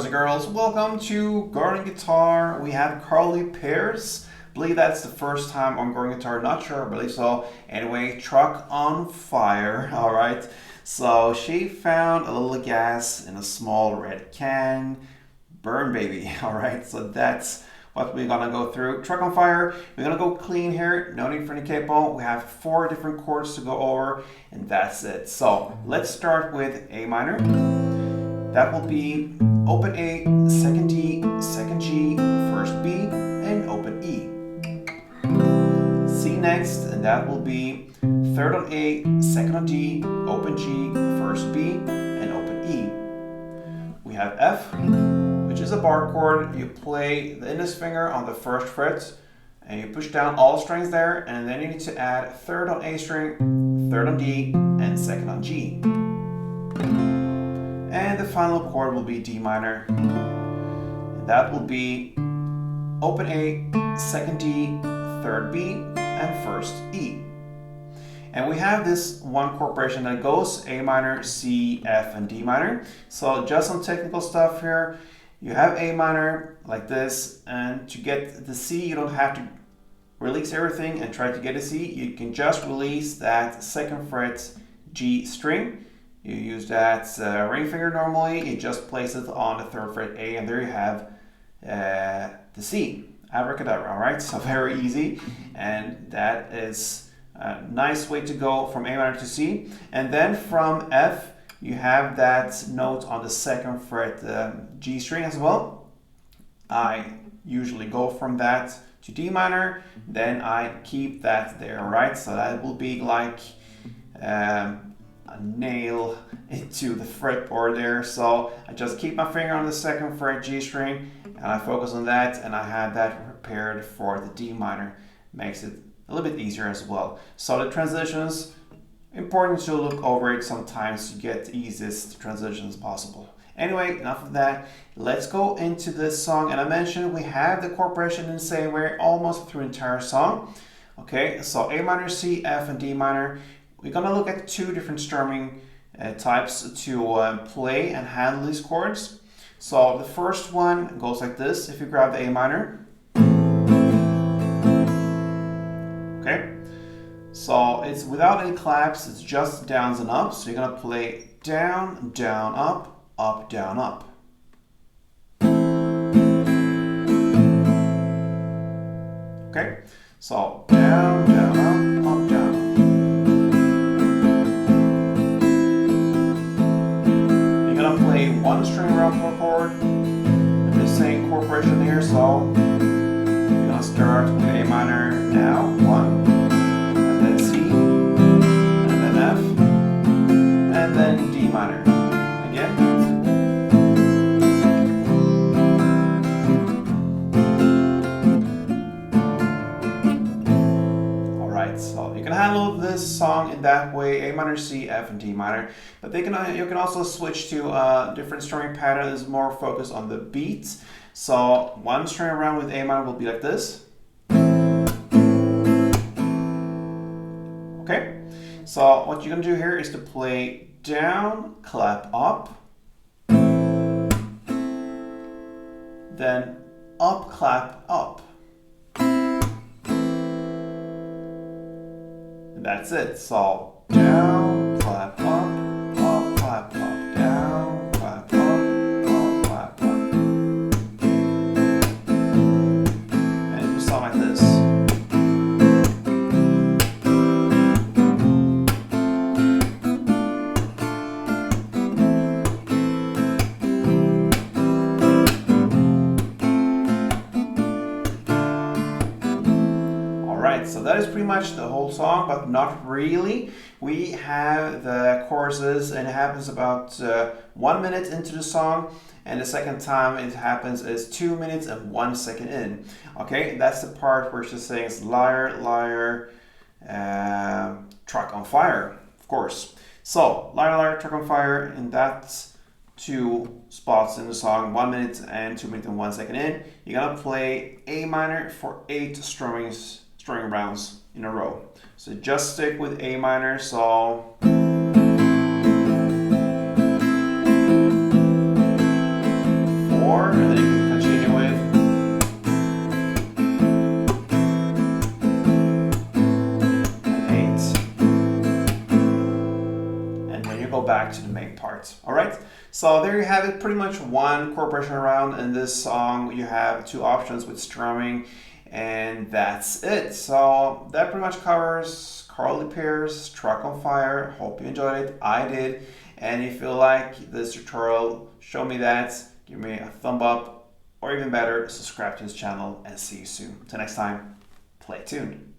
boys and girls, welcome to Garden Guitar. We have Carly Pearce. I believe that's the first time on Garden Guitar, not sure, I believe so. Anyway, Truck on Fire, alright. So she found a little gas in a small red can. Burn baby, alright. So that's what we're gonna go through. Truck on Fire, we're gonna go clean here, no need for any capo. We have 4 different chords to go over, and that's it. So let's start with A minor. That will be open A, second D, second G, first B, and open E. C next, and that will be third on A, second on D, open G, first B, and open E. We have F, which is a bar chord. You play the index finger on the first fret, and you push down all strings there, and then you need to add third on A string, third on D, and second on G. And the final chord will be D minor. And that will be open A, second D, third B, and first E. And we have this one chord progression that goes A minor, C, F, and D minor. So just some technical stuff here. You have A minor like this, and to get the C, you don't have to release everything and try to get a C. You can just release that second fret G string. You use that ring finger normally, you just place it on the third fret A, and there you have the C. Abracadabra, alright? So very easy, and that is a nice way to go from A minor to C. And then from F, you have that note on the second fret G string as well. I usually go from that to D minor, then I keep that there, alright? So that will be like a nail into the fretboard there. So I just keep my finger on the second fret G string and I focus on that, and I have that prepared for the D minor. Makes it a little bit easier as well. So the transitions, important to look over it sometimes to get the easiest transitions possible. Anyway, enough of that. Let's go into this song. And I mentioned we have the chord progression in the same way almost through the entire song. Okay, so A minor, C, F, and D minor. We're going to look at 2 different strumming types to play and handle these chords. So the first one goes like this. If you grab the A minor. Okay. So it's without any claps, it's just downs and ups. So you're going to play down, down, up, down, up. Okay. So down, down, up, down. Play 1 string around per chord and the same chord progression here. So we're gonna start with A minor now, 1, and then C, and then F, and then D minor again. Alright, so you can handle this song in that way, A minor, C, F, and D minor. But you can also switch to a different strumming pattern that is more focused on the beat. So 1 string around with A minor will be like this. Okay, so what you're gonna do here is to play down, clap up, then up, clap up. And that's it. So down, clap up, clap, clap, down, clap, up, clap, up. And we sound like this. Alright, so that is pretty much the whole song, but not really. We have the choruses, and it happens about 1 minute into the song, and the second time it happens is 2 minutes and 1 second in. Okay, that's the part where she's saying it's liar, liar, truck on fire, of course. So liar, liar, truck on fire, and that's 2 spots in the song, 1 minute and 2 minutes and 1 second in. You're gonna play A minor for 8 strumming rounds in a row. So just stick with A minor. So back to the main part. All right, so there you have it, pretty much one chord progression around. In this song you have two options with strumming, and that's it. So that pretty much covers Carly Pearce, Truck on Fire. Hope you enjoyed it. I did. And if you like this tutorial, show me that, give me a thumb up, or even better, subscribe to this channel, and see you soon. Till next time, play tuned.